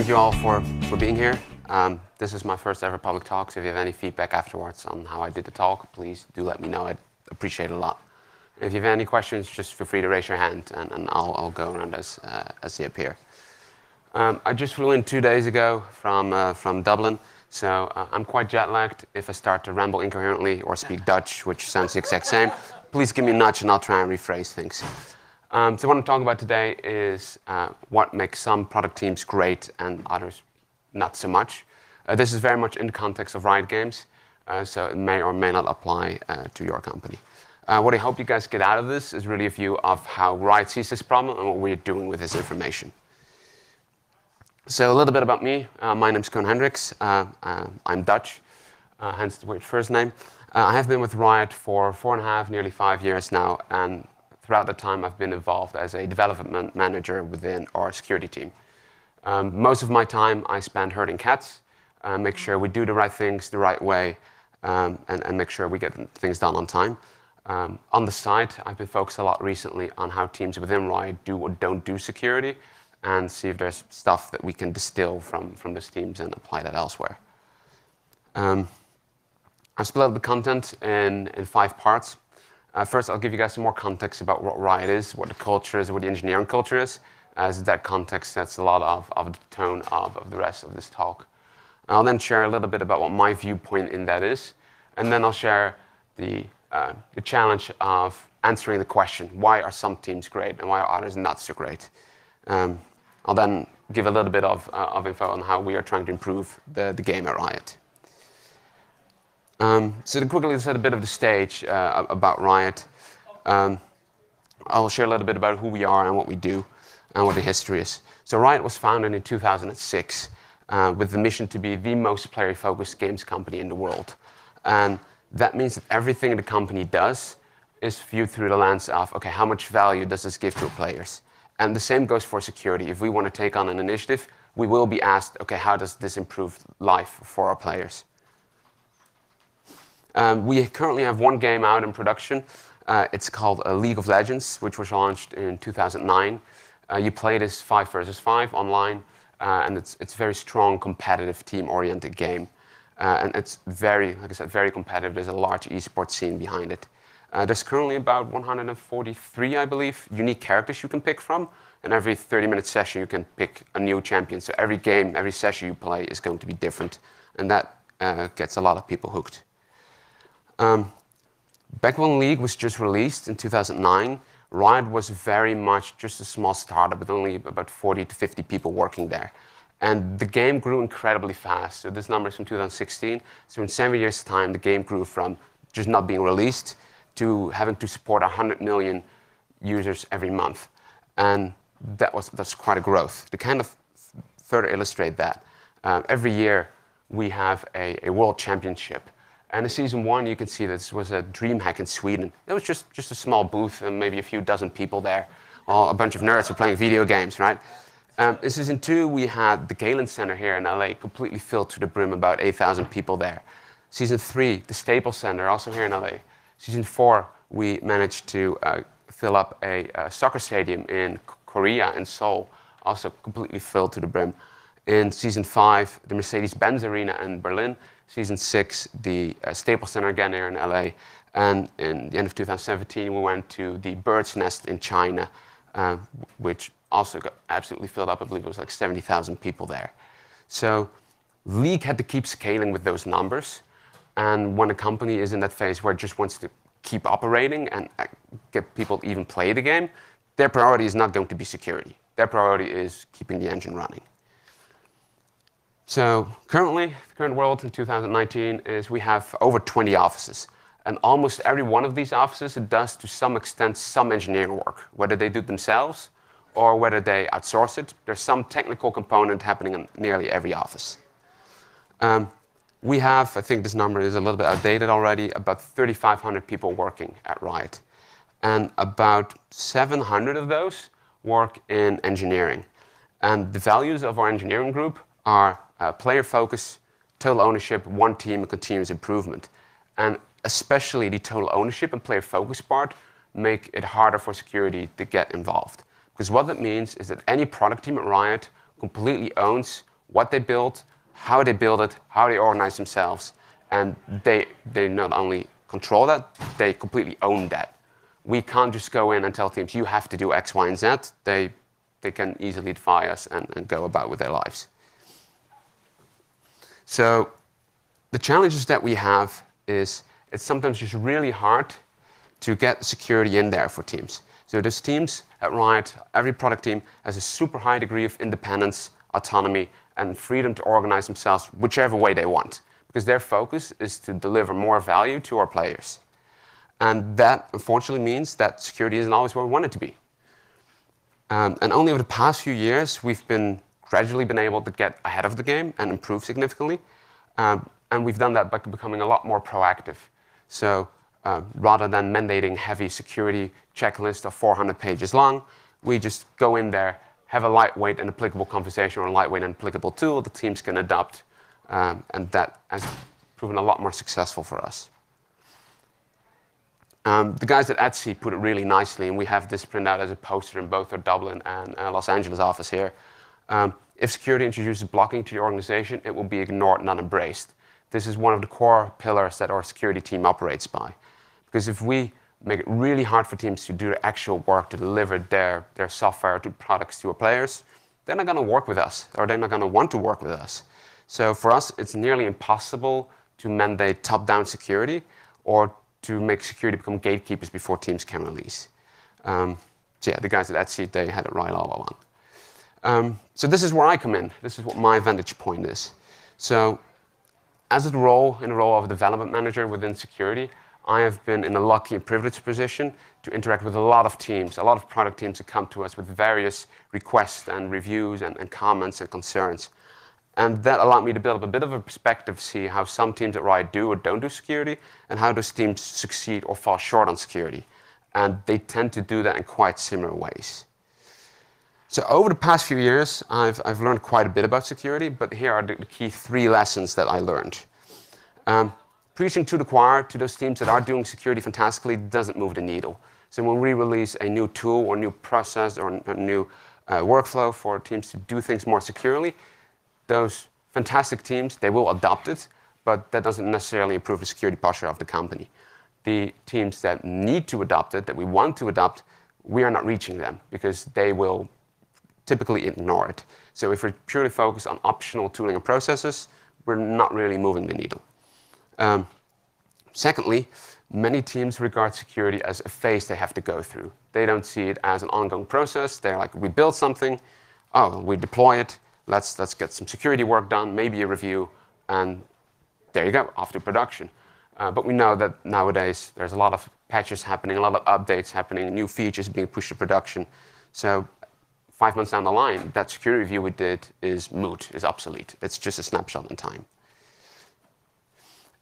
thank you all for being here. This is my first ever public talk, so if you have any feedback afterwards on how I did the talk, please do let me know. I'd appreciate it a lot. If you have any questions, just feel free to raise your hand, and I'll go around as they appear. I just flew in 2 days ago from Dublin, so I'm quite jet-lagged. If I start to ramble incoherently or speak Dutch, which sounds the exact same, please give me a nudge and I'll try and rephrase things. So what I'm talking about today is what makes some product teams great and others not so much. This is very much in the context of Riot Games, so it may or may not apply to your company. What I hope you guys get out of this is really a view of how Riot sees this problem and what we're doing with this information. So a little bit about me. My name's Koen Hendricks. I'm Dutch, hence the weird first name. I have been with Riot for 4.5, nearly 5 years now, and throughout the time I've been involved as a development manager within our security team. Most of my time I spend herding cats, make sure we do the right things the right way, and make sure we get things done on time. On the side, I've been focused a lot recently on how teams within Riot do or don't do security, and see if there's stuff that we can distill from those teams and apply that elsewhere. I've split up the content in 5 parts. First, I'll give you guys some more context about what Riot is, what the culture is, what the engineering culture is, as that context sets a lot of the tone of the rest of this talk. I'll then share a little bit about what my viewpoint in that is, and then I'll share the challenge of answering the question, why are some teams great and why are others not so great? I'll then give a little bit of info on how we are trying to improve the game at Riot. So to quickly set a bit of the stage about Riot, I'll share a little bit about who we are and what we do and what the history is. So Riot was founded in 2006 with the mission to be the most player-focused games company in the world. And that means that everything the company does is viewed through the lens of, okay, how much value does this give to our players? And the same goes for security. If we want to take on an initiative, we will be asked, okay, how does this improve life for our players? We currently have 1 game out in production. It's called League of Legends, which was launched in 2009. You play this 5 versus 5 online, and it's a very strong, competitive, team-oriented game. And it's very, like I said, very competitive. There's a large esports scene behind it. There's currently about 143, I believe, unique characters you can pick from. And every 30-minute session, you can pick a new champion. So every game, every session you play is going to be different. And that gets a lot of people hooked. Back when League was just released in 2009, Riot was very much just a small startup with only about 40 to 50 people working there. And the game grew incredibly fast. So this number is from 2016. So in 7 years' time, the game grew from just not being released to having to support 100 million users every month. And that's quite a growth. To kind of further illustrate that, every year we have a world championship. And in Season 1, you can see this was a DreamHack in Sweden. It was just a small booth and maybe a few dozen people there. A bunch of nerds were playing video games, right? In Season 2, we had the Galen Center here in LA completely filled to the brim, about 8,000 people there. Season 3, the Staples Center, also here in LA. Season 4, we managed to fill up a soccer stadium in Korea, in Seoul, also completely filled to the brim. In Season 5, the Mercedes-Benz Arena in Berlin. Season 6, the Staples Center again here in LA. And in the end of 2017, we went to the Bird's Nest in China, which also got absolutely filled up. I believe it was like 70,000 people there. So League had to keep scaling with those numbers. And when a company is in that phase where it just wants to keep operating and get people to even play the game, their priority is not going to be security. Their priority is keeping the engine running. So currently, the current world in 2019 is we have over 20 offices. And almost every one of these offices does, to some extent, some engineering work, whether they do it themselves or whether they outsource it. There's some technical component happening in nearly every office. We have, I think this number is a little bit outdated already, about 3,500 people working at Riot. And about 700 of those work in engineering. And the values of our engineering group are player focus, total ownership, one team, and continuous improvement. And especially the total ownership and player focus part make it harder for security to get involved. Because what that means is that any product team at Riot completely owns what they build, how they build it, how they organize themselves, and they not only control that, they completely own that. We can't just go in and tell teams, you have to do X, Y, and Z. They can easily defy us and go about with their lives. So the challenges that we have is it's sometimes just really hard to get security in there for teams. So those teams at Riot, every product team has a super high degree of independence, autonomy, and freedom to organize themselves whichever way they want, because their focus is to deliver more value to our players. And that, unfortunately, means that security isn't always where we want it to be. And only over the past few years, we've gradually been able to get ahead of the game and improve significantly. And we've done that by becoming a lot more proactive. So rather than mandating heavy security checklist of 400 pages long, we just go in there, have a lightweight and applicable conversation or a lightweight and applicable tool the teams can adopt. And that has proven a lot more successful for us. The guys at AppSec put it really nicely, and we have this printed out as a poster in both our Dublin and Los Angeles office here. If security introduces blocking to your organization, it will be ignored, not embraced. This is one of the core pillars that our security team operates by. Because if we make it really hard for teams to do the actual work to deliver their software to products to our players, they're not going to work with us, or they're not going to want to work with us. So for us, it's nearly impossible to mandate top-down security or to make security become gatekeepers before teams can release. So yeah, the guys at AppSec, they had it right all along. So this is where I come in. This is what my vantage point is. So as in the role of a development manager within security, I have been in a lucky and privileged position to interact with a lot of teams, a lot of product teams that come to us with various requests and reviews and comments and concerns. And that allowed me to build up a bit of a perspective, see how some teams at Riot do or don't do security, and how those teams succeed or fall short on security. And they tend to do that in quite similar ways. So over the past few years, I've learned quite a bit about security, but here are the key 3 lessons that I learned. Preaching to the choir to those teams that are doing security fantastically doesn't move the needle. So when we release a new tool or new process or a new workflow for teams to do things more securely, those fantastic teams, they will adopt it, but that doesn't necessarily improve the security posture of the company. The teams that need to adopt it, that we want to adopt, we are not reaching them because they will typically ignore it. So if we're purely focused on optional tooling and processes, we're not really moving the needle. Secondly, many teams regard security as a phase they have to go through. They don't see it as an ongoing process. They're like, we build something, we deploy it, let's get some security work done, maybe a review, and there you go, off to production. But we know that nowadays there's a lot of patches happening, a lot of updates happening, new features being pushed to production. So 5 months down the line, that security review we did is moot, is obsolete. It's just a snapshot in time.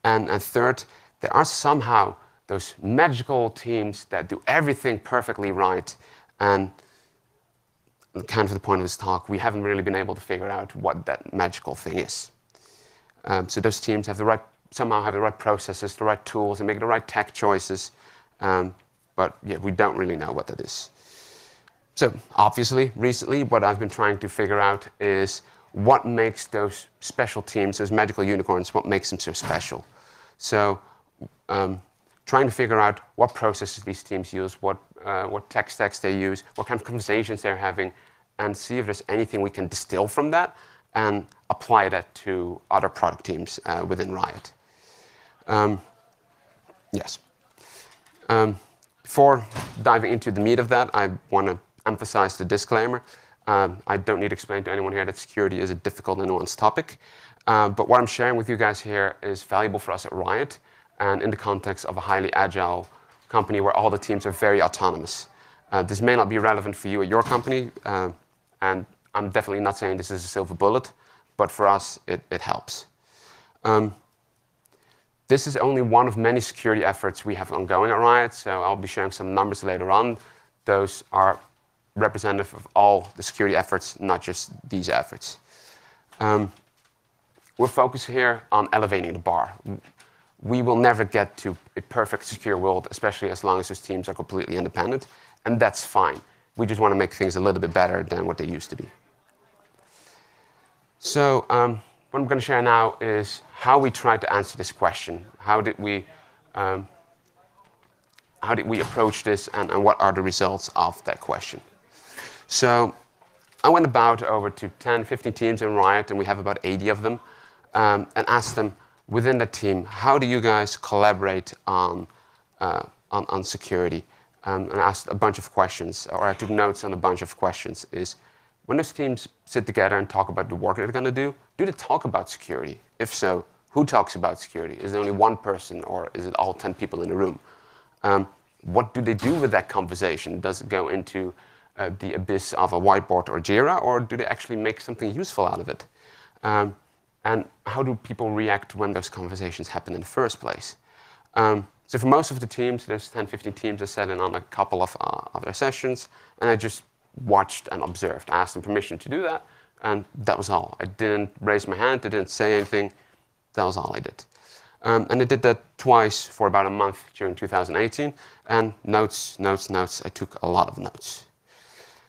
And third, there are somehow those magical teams that do everything perfectly right. And kind of the point of this talk, we haven't really been able to figure out what that magical thing is. So those teams have somehow have the right processes, the right tools, and make the right tech choices. But yeah, we don't really know what that is. So obviously, recently, what I've been trying to figure out is what makes those special teams, those magical unicorns, what makes them so special. So trying to figure out what processes these teams use, what tech stacks they use, what kind of conversations they're having, and see if there's anything we can distill from that and apply that to other product teams within Riot. Yes. Before diving into the meat of that, I want to emphasize the disclaimer. I don't need to explain to anyone here that security is a difficult and nuanced topic. But what I'm sharing with you guys here is valuable for us at Riot and in the context of a highly agile company where all the teams are very autonomous. This may not be relevant for you at your company, and I'm definitely not saying this is a silver bullet, but for us, it helps. This is only one of many security efforts we have ongoing at Riot, so I'll be sharing some numbers later on. Those are representative of all the security efforts, not just these efforts. We're focused here on elevating the bar. We will never get to a perfect secure world, especially as long as those teams are completely independent, and that's fine. We just want to make things a little bit better than what they used to be. So what I'm going to share now is how we tried to answer this question. How did we approach this, and what are the results of that question? So I went about over to 10, 15 teams in Riot, and we have about 80 of them, and asked them within the team, how do you guys collaborate on security? And I asked a bunch of questions, or I took notes on a bunch of questions. Is when those teams sit together and talk about the work they're going to do they talk about security? If so, who talks about security? Is there only one person, or is it all 10 people in the room? What do they do with that conversation? Does it go into the abyss of a whiteboard or Jira, or do they actually make something useful out of it? And how do people react when those conversations happen in the first place? So for most of the teams, there's 10, 15 teams, I sat in on a couple of their sessions, and I just watched and observed. I asked them permission to do that, and that was all. I didn't raise my hand, I didn't say anything. That was all I did. And I did that twice for about a month during 2018, and notes. I took a lot of notes.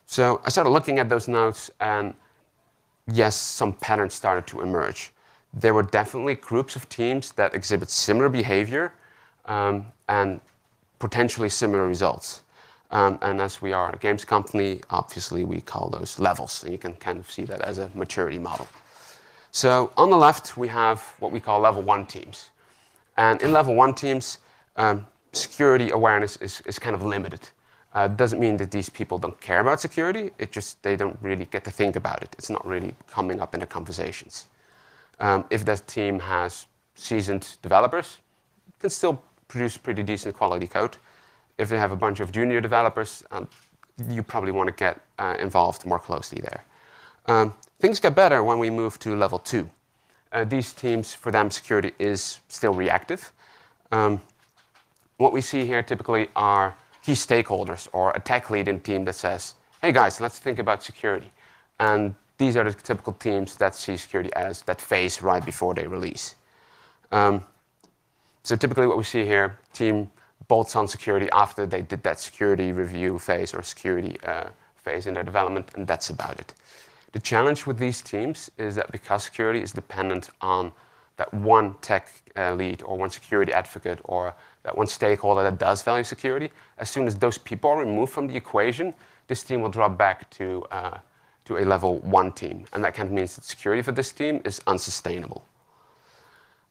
So I started looking at those notes, and yes, some patterns started to emerge. There were definitely groups of teams that exhibit similar behavior and potentially similar results. And as we are a games company, obviously we call those levels, and you can kind of see that as a maturity model. So on the left, we have what we call level 1 teams. And in level 1 teams, security awareness is kind of limited. Doesn't mean that these people don't care about security, it just they don't really get to think about it. It's not really coming up in the conversations. If that team has seasoned developers, it can still produce pretty decent quality code. If they have a bunch of junior developers, you probably want to get involved more closely there. Things get better when we move to level 2. These teams, for them, security is still reactive. What we see here typically are key stakeholders or a tech lead in a team that says, hey guys, let's think about security. And these are the typical teams that see security as that phase right before they release. So typically what we see here, team bolts on security after they did that security review phase or security phase in their development, and that's about it. The challenge with these teams is that because security is dependent on that one tech lead or one security advocate or that one stakeholder that does value security, as soon as those people are removed from the equation, this team will drop back to a level 1 team. And that kind of means that security for this team is unsustainable.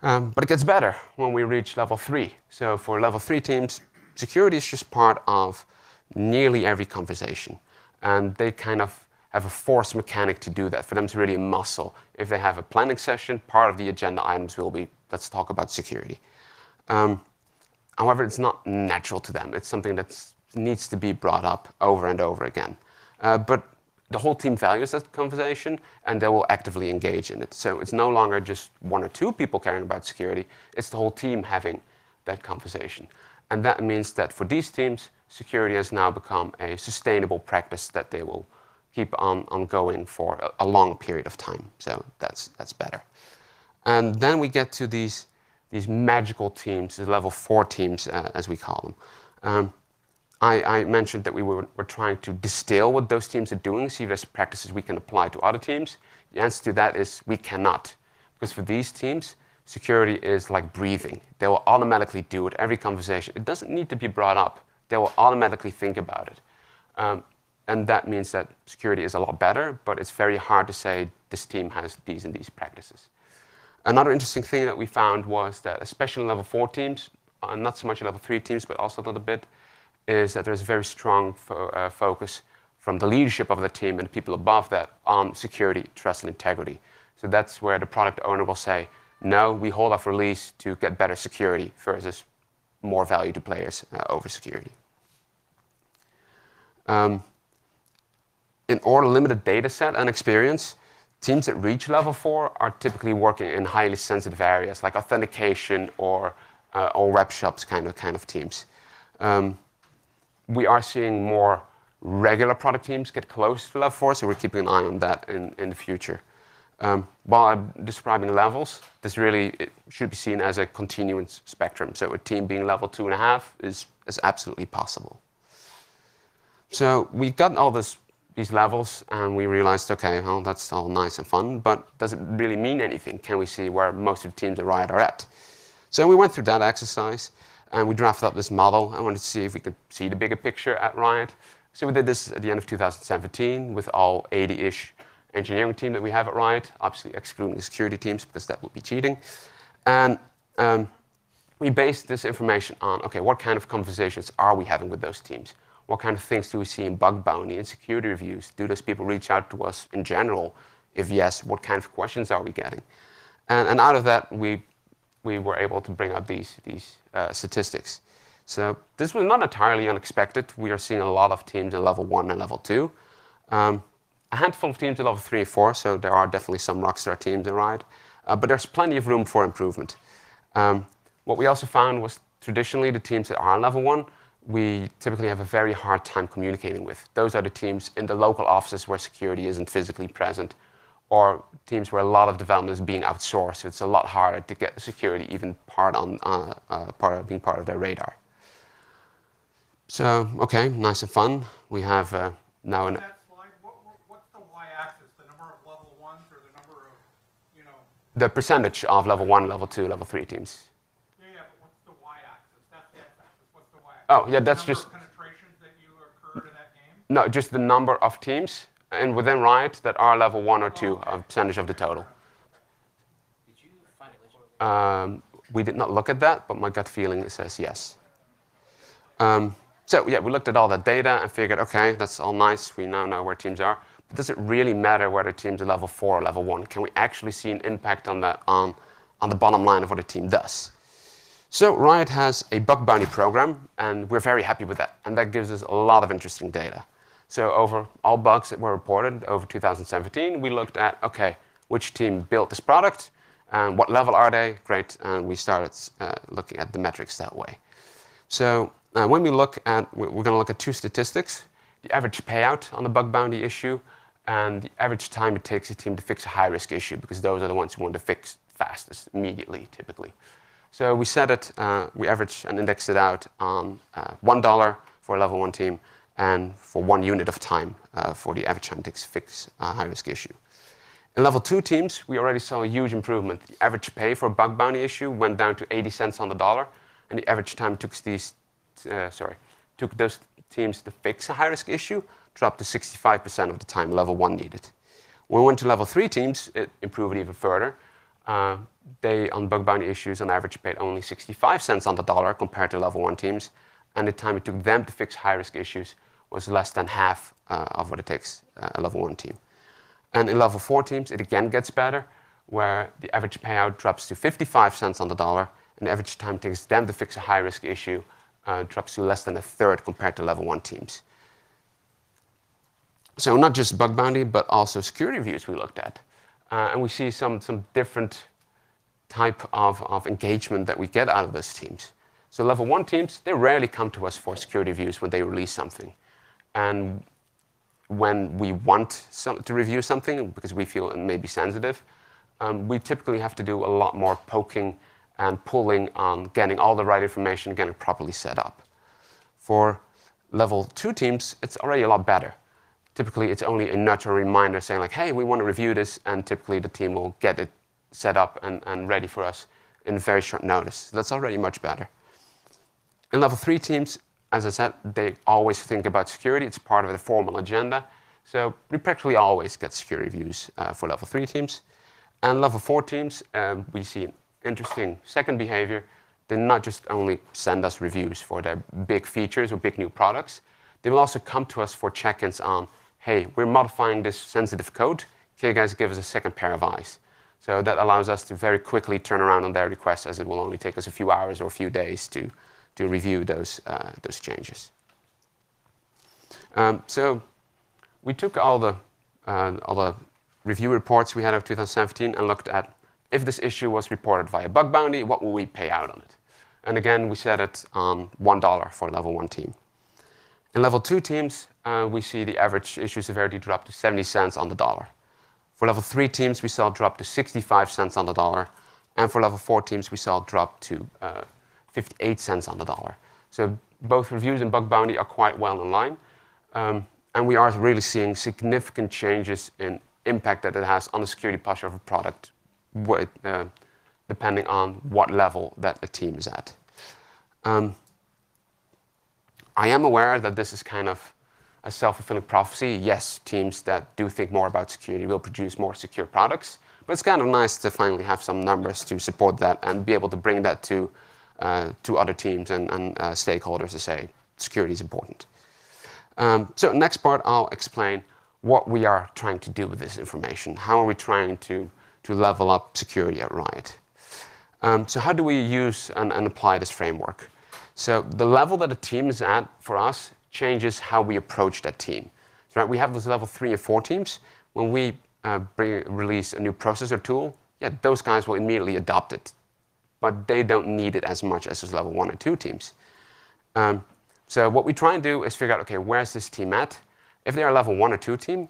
But it gets better when we reach level 3. So for level 3 teams, security is just part of nearly every conversation. And they kind of have a force mechanic to do that. For them, it's really a muscle. If they have a planning session, part of the agenda items will be, let's talk about security. However, it's not natural to them. It's something that needs to be brought up over and over again. But the whole team values that conversation, and they will actively engage in it. So it's no longer just 1 or 2 people caring about security. It's the whole team having that conversation. And that means that for these teams, security has now become a sustainable practice that they will keep on going for a long period of time. So that's better. And then we get to these magical teams, the level 4 teams, as we call them. I mentioned that we were trying to distill what those teams are doing, see if there's practices we can apply to other teams. The answer to that is we cannot. Because for these teams, security is like breathing. They will automatically do it every conversation. It doesn't need to be brought up. They will automatically think about it. And that means that security is a lot better, but it's very hard to say this team has these and these practices. Another interesting thing that we found was that, especially in level 4 teams, not so much in level 3 teams, but also a little bit, is that there's very strong focus from the leadership of the team and the people above that on security, trust, and integrity. So that's where the product owner will say, no, we hold off release to get better security versus more value to players over security. In order limited data set and experience, teams that reach level 4 are typically working in highly sensitive areas like authentication or web shops kind of teams. We are seeing more regular product teams get close to level 4, so we're keeping an eye on that in the future. While I'm describing levels, this really should be seen as a continuous spectrum. So a team being level 2.5 is absolutely possible. So we've gotten all this these levels, and we realized, okay, well, that's all nice and fun, but does it really mean anything? Can we see where most of the teams at Riot are at? So we went through that exercise, and we drafted up this model. I wanted to see if we could see the bigger picture at Riot. So we did this at the end of 2017 with all 80-ish engineering team that we have at Riot, obviously excluding the security teams because that would be cheating. And we based this information on, okay, what kind of conversations are we having with those teams? What kind of things do we see in bug bounty and security reviews? Do those people reach out to us in general? If yes, what kind of questions are we getting? And out of that, we were able to bring up these statistics. So this was not entirely unexpected. We are seeing a lot of teams in level 1 and level 2. A handful of teams at level 3 and 4, so there are definitely some rockstar teams in Riot. But there's plenty of room for improvement. What we also found was traditionally the teams that are level 1, we typically have a very hard time communicating with. Those are the teams in the local offices where security isn't physically present, or teams where a lot of development is being outsourced. So it's a lot harder to get security even being part of their radar. So, okay, nice and fun. We have now an... What's the y-axis? The number of level 1s or the number of, The percentage of level 1, level 2, level 3 teams. Yeah, but what's the y-axis? That's the x-axis. What's the y-axis? Oh, yeah, that's just... The number of penetrations that you occurred in that game? No, just the number of teams and within Riot that are level 1 or 2, a percentage of the total. Did you find it? We did not look at that, but my gut feeling says yes. So yeah, we looked at all that data and figured, okay, that's all nice. We now know where teams are. But does it really matter whether teams are level 4 or level 1? Can we actually see an impact on that on the bottom line of what a team does? So Riot has a bug bounty program, and we're very happy with that. And that gives us a lot of interesting data. So over all bugs that were reported over 2017, we looked at, okay, which team built this product, and what level are they? Great, and we started looking at the metrics that way. So when we look at, we're going to look at two statistics, the average payout on the bug bounty issue, and the average time it takes a team to fix a high-risk issue, because those are the ones who want to fix fastest, immediately, typically. So we set it, we averaged and indexed it out on $1 for a level 1 team, and for 1 unit of time for the average time it takes to fix a high-risk issue. In level 2 teams, we already saw a huge improvement. The average pay for a bug bounty issue went down to 80 cents on the dollar, and the average time it took those teams to fix a high-risk issue dropped to 65% of the time level 1 needed. When we went to level 3 teams, it improved even further. They, on bug bounty issues, on average paid only 65 cents on the dollar compared to level 1 teams, and the time it took them to fix high-risk issues was less than half of what it takes a level 1 team. And in level 4 teams, it again gets better, where the average payout drops to 55 cents on the dollar, and the average time it takes them to fix a high-risk issue drops to less than a third compared to level 1 teams. So not just bug bounty, but also security reviews we looked at. And we see some different type of engagement that we get out of those teams. So level 1 teams, they rarely come to us for security reviews when they release something. And when we want to review something, because we feel it may be sensitive, we typically have to do a lot more poking and pulling on getting all the right information, getting it properly set up. For level 2 teams, it's already a lot better. Typically, it's only a nudge or reminder saying like, hey, we want to review this, and typically the team will get it set up and ready for us in very short notice. So that's already much better. In level 3 teams, as I said, they always think about security. It's part of the formal agenda. So we practically always get security reviews for level 3 teams. And level 4 teams, we see an interesting second behavior. They not just only send us reviews for their big features or big new products, they will also come to us for check-ins on, hey, we're modifying this sensitive code. Can you guys give us a second pair of eyes? So that allows us to very quickly turn around on their requests, as it will only take us a few hours or a few days to review those changes. So we took all the review reports we had of 2017 and looked at if this issue was reported via bug bounty, what will we pay out on it? And again, we set it on $1 for a level 1 team. In level 2 teams, we see the average issue severity drop to 70 cents on the dollar. For level 3 teams, we saw it drop to 65 cents on the dollar. And for level 4 teams, we saw it drop to 58 cents on the dollar. So both reviews and bug bounty are quite well in line. And we are really seeing significant changes in impact that it has on the security posture of a product, depending on what level that a team is at. I am aware that this is kind of a self-fulfilling prophecy. Yes, teams that do think more about security will produce more secure products, but it's kind of nice to finally have some numbers to support that and be able to bring that to other teams and stakeholders to say security is important. So next part, I'll explain what we are trying to do with this information. How are we trying to level up security at Riot? So how do we use and apply this framework? So the level that a team is at for us changes how we approach that team. So, right, we have those level 3 and 4 teams. When we release a new process or tool, yeah, those guys will immediately adopt it. But they don't need it as much as those level 1 or 2 teams. So what we try and do is figure out, okay, where's this team at? If they're a level 1 or 2 team,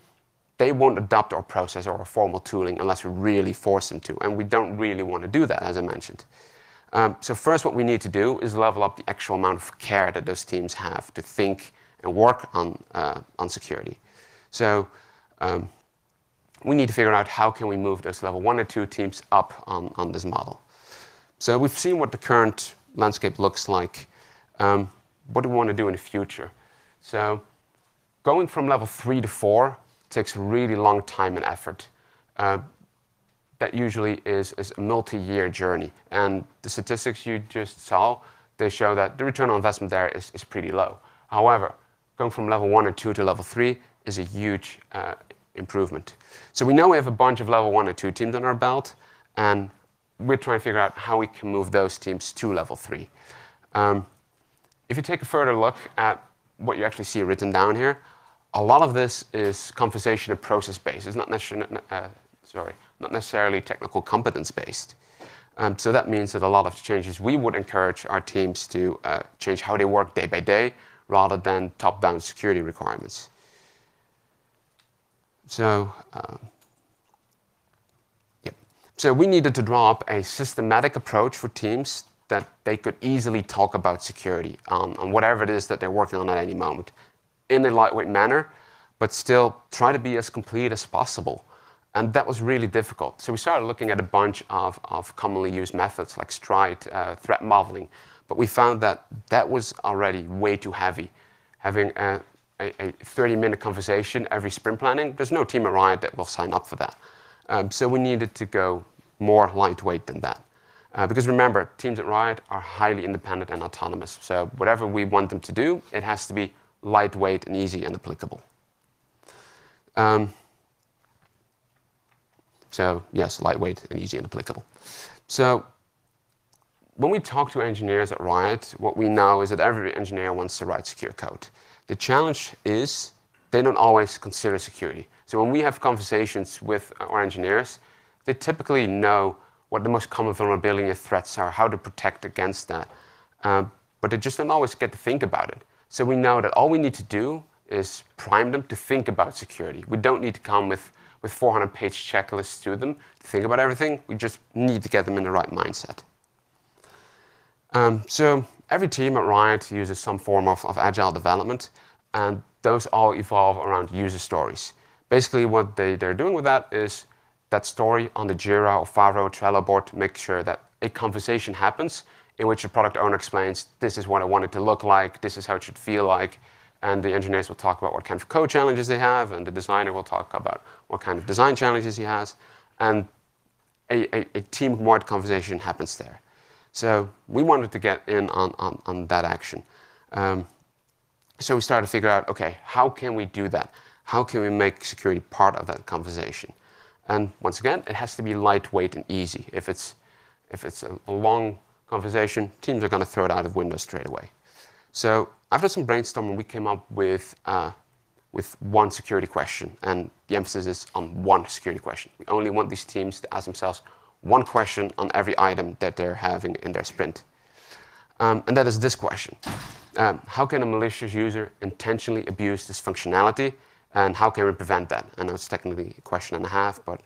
they won't adopt our process or our formal tooling unless we really force them to. And we don't really want to do that, as I mentioned. So first, what we need to do is level up the actual amount of care that those teams have to think and work on security. So we need to figure out how can we move those level 1 or 2 teams up on this model. So we've seen what the current landscape looks like. What do we want to do in the future? So going from level 3 to 4 takes a really long time and effort. That usually is a multi-year journey. And the statistics you just saw, they show that the return on investment there is pretty low. However, going from level 1 or 2 to level 3 is a huge improvement. So we know we have a bunch of level 1 or 2 teams on our belt, and we're trying to figure out how we can move those teams to level 3. If you take a further look at what you actually see written down here, a lot of this is conversation and process-based. It's not necessarily technical competence-based. So that means that a lot of changes we would encourage our teams to change how they work day by day rather than top-down security requirements. So, So we needed to draw up a systematic approach for teams that they could easily talk about security on whatever it is that they're working on at any moment in a lightweight manner, but still try to be as complete as possible. And that was really difficult. So we started looking at a bunch of commonly used methods like STRIDE, threat modeling, but we found that that was already way too heavy. Having a 30-minute conversation every sprint planning, there's no team at Riot that will sign up for that. So we needed to go more lightweight than that. Because remember, teams at Riot are highly independent and autonomous. So whatever we want them to do, it has to be lightweight and easy and applicable. So yes, lightweight and easy and applicable. So when we talk to engineers at Riot, what we know is that every engineer wants to write secure code. The challenge is they don't always consider security. So when we have conversations with our engineers, they typically know what the most common vulnerability threats are, how to protect against that. But they just don't always get to think about it. So we know that all we need to do is prime them to think about security. We don't need to come with 400-page checklists to them to think about everything. We just need to get them in the right mindset. So every team at Riot uses some form of agile development, and those all evolve around user stories. Basically, what they're doing with that is that story on the Jira or Faro or Trello board to make sure that a conversation happens in which the product owner explains, this is what I want it to look like, this is how it should feel like, and the engineers will talk about what kind of code challenges they have, and the designer will talk about what kind of design challenges he has, and a team-wide conversation happens there. So we wanted to get in on that action. So we started to figure out, okay, how can we do that? How can we make security part of that conversation? And once again, it has to be lightweight and easy. If it's a long conversation, teams are going to throw it out of window straight away. So after some brainstorming, we came up with one security question, and the emphasis is on one security question. We only want these teams to ask themselves one question on every item that they're having in their sprint. And that is this question. How can a malicious user intentionally abuse this functionality, and how can we prevent that? I know it's technically a question and a half, but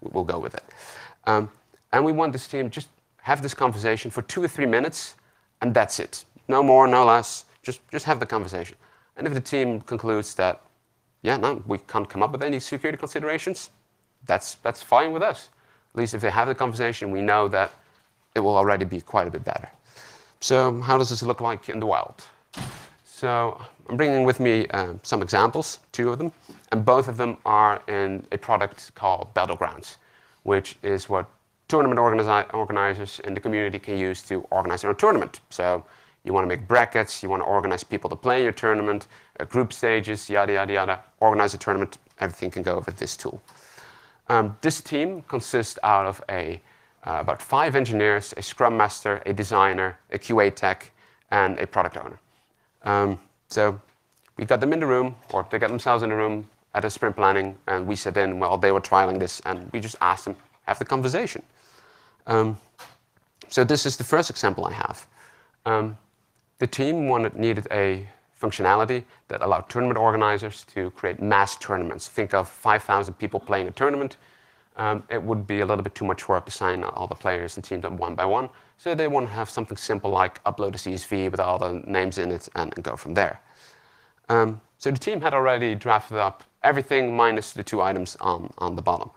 we'll go with it. And we want this team just have this conversation for 2 or 3 minutes, and that's it. No more, no less. Just have the conversation. And if the team concludes that yeah, no, we can't come up with any security considerations, that's fine with us. At least if they have the conversation, we know that it will already be quite a bit better. So how does this look like in the wild? So I'm bringing with me some examples, 2 of them, and both of them are in a product called Battlegrounds, which is what tournament organizers in the community can use to organize their own tournament. So you want to make brackets, you want to organize people to play in your tournament, group stages, yada, yada, yada, organize a tournament, everything can go over this tool. This team consists out of about 5 engineers, a scrum master, a designer, a QA tech, and a product owner. So we got them in the room, or they got themselves in the room at a sprint planning, and we sat in while they were trialing this, and we just asked them, have the conversation. So this is the first example I have. The team needed a functionality that allowed tournament organizers to create mass tournaments. Think of 5,000 people playing a tournament. It would be a little bit too much work to sign all the players and teams up one by one. So they want to have something simple like upload a CSV with all the names in it and go from there. So the team had already drafted up everything minus the 2 items on the bottom.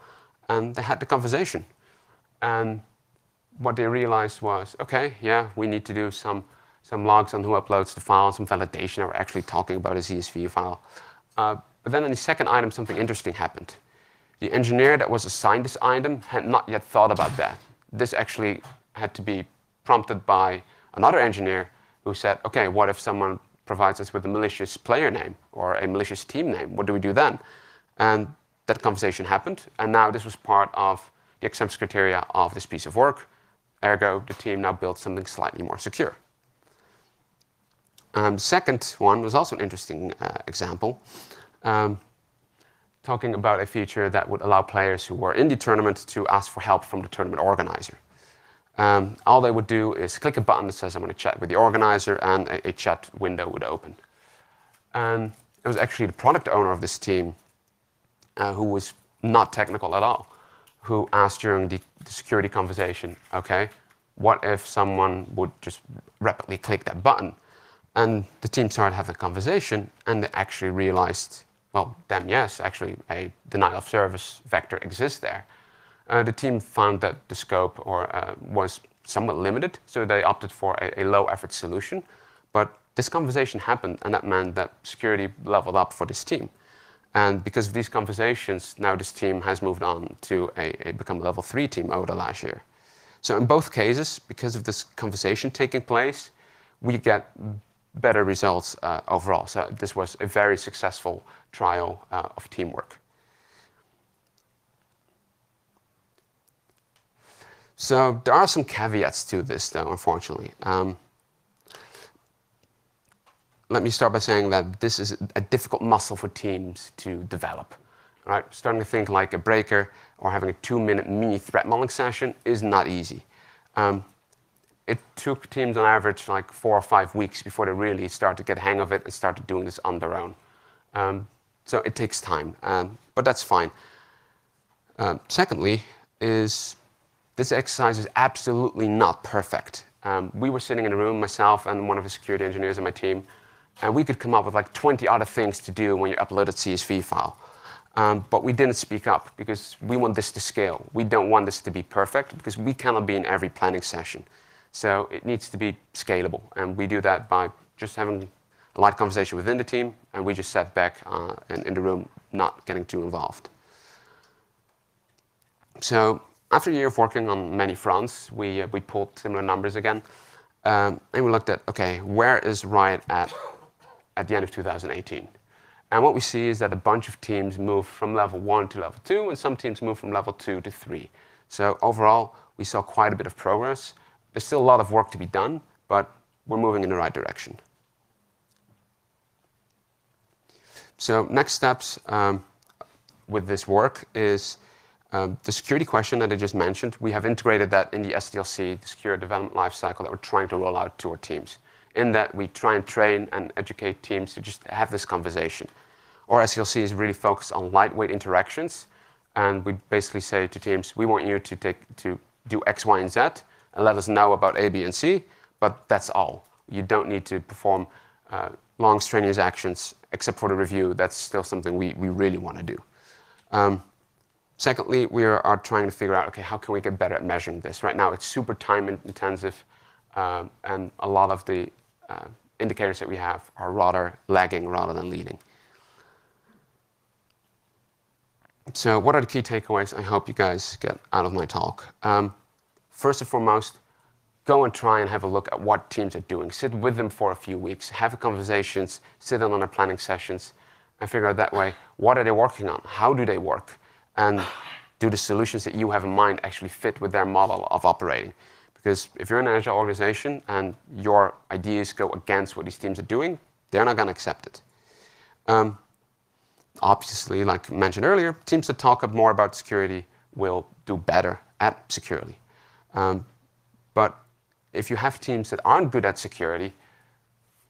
And they had the conversation. And what they realized was, okay, yeah, we need to do some logs on who uploads the file, some validation. We're actually talking about a CSV file. But then in the second item, something interesting happened. The engineer that was assigned this item had not yet thought about that. This actually had to be prompted by another engineer who said, okay, what if someone provides us with a malicious player name or a malicious team name? What do we do then? And that conversation happened, and now this was part of the acceptance criteria of this piece of work. Ergo, the team now built something slightly more secure. The second one was also an interesting example, talking about a feature that would allow players who were in the tournament to ask for help from the tournament organizer. All they would do is click a button that says, I'm going to chat with the organizer, and a chat window would open. And it was actually the product owner of this team who was not technical at all, who asked during the security conversation, okay, what if someone would just rapidly click that button? And the team started having a conversation, and they actually realized, well, then yes, actually a denial of service vector exists there. The team found that the scope was somewhat limited, so they opted for a low-effort solution. But this conversation happened, and that meant that security leveled up for this team. And because of these conversations, now this team has moved on to become a level 3 team over the last year. So in both cases, because of this conversation taking place, we get better results overall. So this was a very successful trial of teamwork. So there are some caveats to this, though, unfortunately. Let me start by saying that this is a difficult muscle for teams to develop. Right? Starting to think like a breaker or having a 2-minute mini threat modeling session is not easy. It took teams on average like 4 or 5 weeks before they really started to get the hang of it and started doing this on their own. So it takes time, but that's fine. Secondly, this exercise is absolutely not perfect. We were sitting in a room, myself and one of the security engineers on my team, and we could come up with like 20 other things to do when you upload a CSV file. But we didn't speak up because we want this to scale. We don't want this to be perfect because we cannot be in every planning session. So it needs to be scalable. And we do that by just having a light conversation within the team, and we just sat back in the room, not getting too involved. So after a year of working on many fronts, we pulled similar numbers again. And we looked at, okay, where is Riot at the end of 2018? And what we see is that a bunch of teams moved from level 1 to level 2, and some teams moved from level 2 to 3. So overall, we saw quite a bit of progress. There's still a lot of work to be done, but we're moving in the right direction. So next steps with this work is the security question that I just mentioned. We have integrated that in the SDLC, the Secure Development Lifecycle, that we're trying to roll out to our teams. In that, we try and train and educate teams to just have this conversation. Our SDLC is really focused on lightweight interactions, and we basically say to teams, we want you to do X, Y, and Z, and let us know about A, B, and C, but that's all. You don't need to perform long, strenuous actions except for the review, that's still something we really want to do. Secondly, we are trying to figure out, okay, how can we get better at measuring this? Right now, it's super time intensive, and a lot of the indicators that we have are rather lagging rather than leading. So what are the key takeaways I hope you guys get out of my talk? First and foremost, go and try and have a look at what teams are doing. Sit with them for a few weeks, have conversations, sit in on their planning sessions, and figure out that way, what are they working on? How do they work? And do the solutions that you have in mind actually fit with their model of operating? Because if you're in an agile organization and your ideas go against what these teams are doing, they're not going to accept it. Obviously, like mentioned earlier, teams that talk more about security will do better at security. But if you have teams that aren't good at security,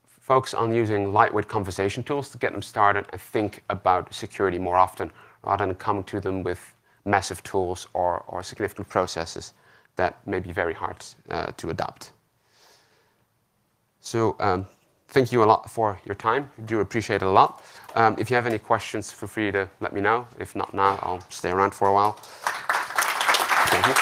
focus on using lightweight conversation tools to get them started and think about security more often, rather than coming to them with massive tools or significant processes that may be very hard to adopt. So thank you a lot for your time. I do appreciate it a lot. If you have any questions, feel free to let me know. If not now, I'll stay around for a while. Thank you.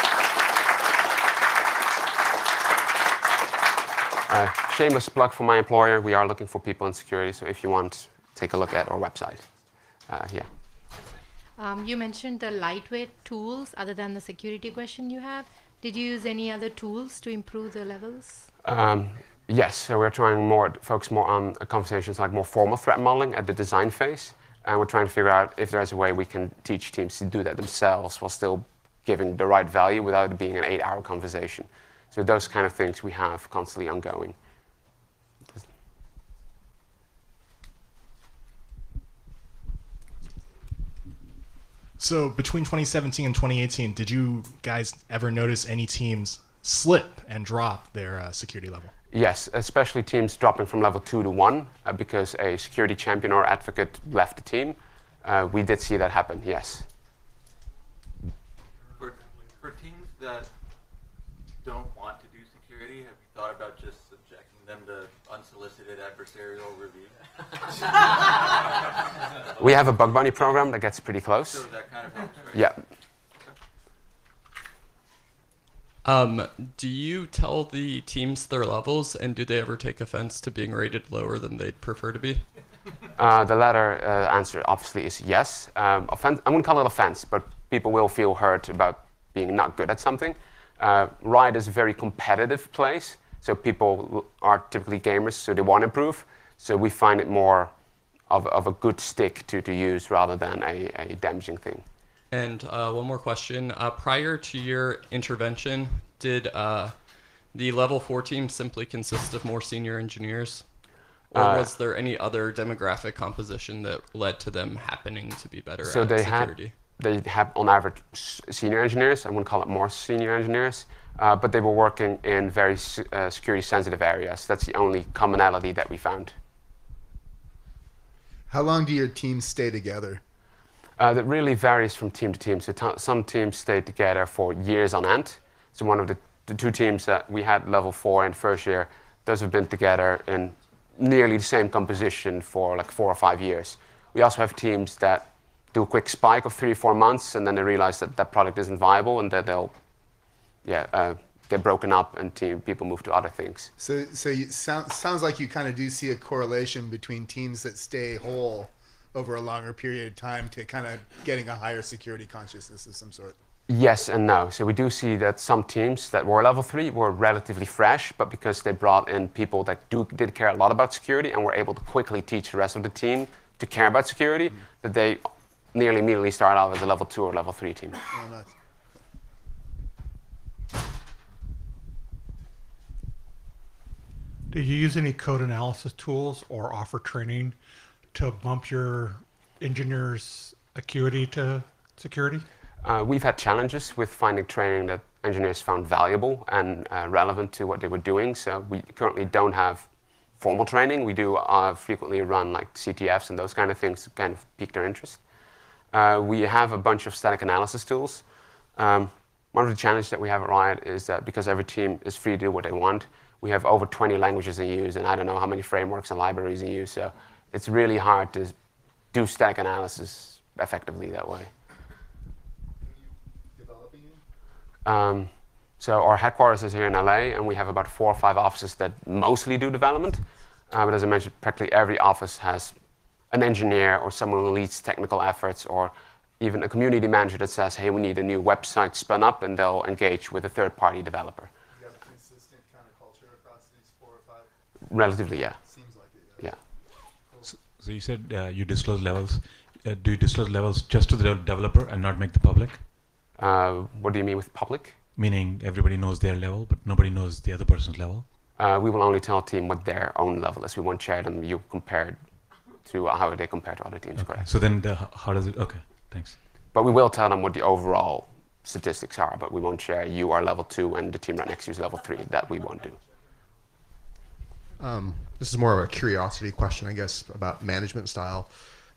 Shameless plug for my employer. We are looking for people in security, so if you want, take a look at our website. Yeah. You mentioned the lightweight tools other than the security question you have. Did you use any other tools to improve the levels? Yes, so we're trying focus more on conversations like more formal threat modeling at the design phase. And we're trying to figure out if there's a way we can teach teams to do that themselves while still giving the right value without it being an 8-hour conversation. So those kind of things we have constantly ongoing. So between 2017 and 2018, did you guys ever notice any teams slip and drop their security level? Yes, especially teams dropping from level 2 to 1 because a security champion or advocate left the team. We did see that happen, yes. For teams that don't want to do security, have you thought about just subjecting them to unsolicited adversarial review? We have a bug bounty program that gets pretty close. So that kind of helps, right? Yeah. Do you tell the teams their levels, and do they ever take offense to being rated lower than they'd prefer to be? The latter answer obviously is yes. I wouldn't call it offense, but people will feel hurt about being not good at something. Riot is a very competitive place, so people are typically gamers, so they want to improve. So we find it more of a good stick to use rather than a damaging thing. And one more question. Prior to your intervention, did the level 4 team simply consist of more senior engineers? Or was there any other demographic composition that led to them happening to be better at security? They have, on average, senior engineers. I wouldn't call it more senior engineers. But they were working in very security-sensitive areas. That's the only commonality that we found. How long do your teams stay together? That really varies from team to team. So some teams stay together for years on end. So one of the 2 teams that we had level 4 in first year, those have been together in nearly the same composition for like 4 or 5 years. We also have teams that do a quick spike of 3 or 4 months, and then they realize that that product isn't viable, and that they'll get broken up, and people move to other things. So sounds like you kind of do see a correlation between teams that stay whole over a longer period of time to kind of getting a higher security consciousness of some sort. Yes and no. So we do see that some teams that were level 3 were relatively fresh, but because they brought in people that did care a lot about security and were able to quickly teach the rest of the team to care about security, that they nearly immediately start out as a level 2 or level 3 team. Oh, nice. Do you use any code analysis tools or offer training to bump your engineers' acuity to security? We've had challenges with finding training that engineers found valuable and relevant to what they were doing. So we currently don't have formal training. We do frequently run like CTFs and those kind of things to kind of pique their interest. We have a bunch of static analysis tools. One of the challenges that we have at Riot is that because every team is free to do what they want, we have over 20 languages in use, and I don't know how many frameworks and libraries in use. So it's really hard to do static analysis effectively that way. So our headquarters is here in LA, and we have about 4 or 5 offices that mostly do development. But as I mentioned, practically every office has an engineer or someone who leads technical efforts, or even a community manager that says, hey, we need a new website spun up, and they'll engage with a third-party developer. You have a consistent kind of culture across these 4 or 5? Relatively, yeah. Seems like it, yeah. Yeah. So you said you disclose levels. Do you disclose levels just to the developer and not make them public? What do you mean with public? Meaning everybody knows their level, but nobody knows the other person's level? We will only tell a team what their own level is. We won't share them. You compare to how they compare to other teams, Okay. correct? So then how does it, okay, thanks. But we will tell them what the overall statistics are, but we won't share you are level 2 and the team right next to you is level 3. That we won't do. This is more of a curiosity question, I guess, about management style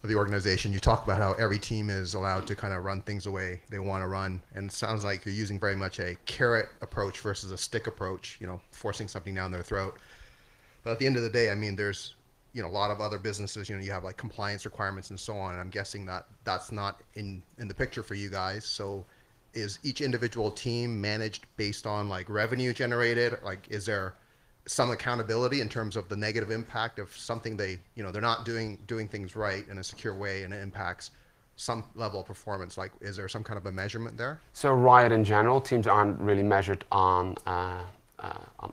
of the organization. You talk about how every team is allowed to kind of run things the way they want to run, and it sounds like you're using very much a carrot approach versus a stick approach, you know, forcing something down their throat. But at the end of the day, I mean, there's, you know, a lot of other businesses, you know, you have like compliance requirements and so on, and I'm guessing that that's not in the picture for you guys. So is each individual team managed based on like revenue generated? Like, is there some accountability in terms of the negative impact of something they, you know, they're not doing things right in a secure way, and it impacts some level of performance? Like, is there some kind of a measurement there? So Riot in general, teams aren't really measured on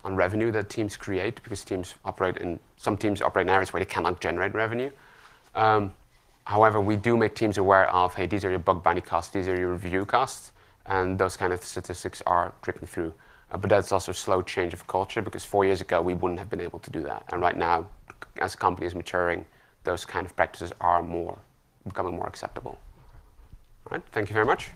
revenue that teams create, because some teams operate in areas where they cannot generate revenue. However, we do make teams aware of, hey, these are your bug bounty costs, these are your review costs, and those kind of statistics are dripping through. But that's also a slow change of culture, because 4 years ago we wouldn't have been able to do that. And right now, as a company is maturing, those kind of practices are becoming more acceptable. All right, thank you very much.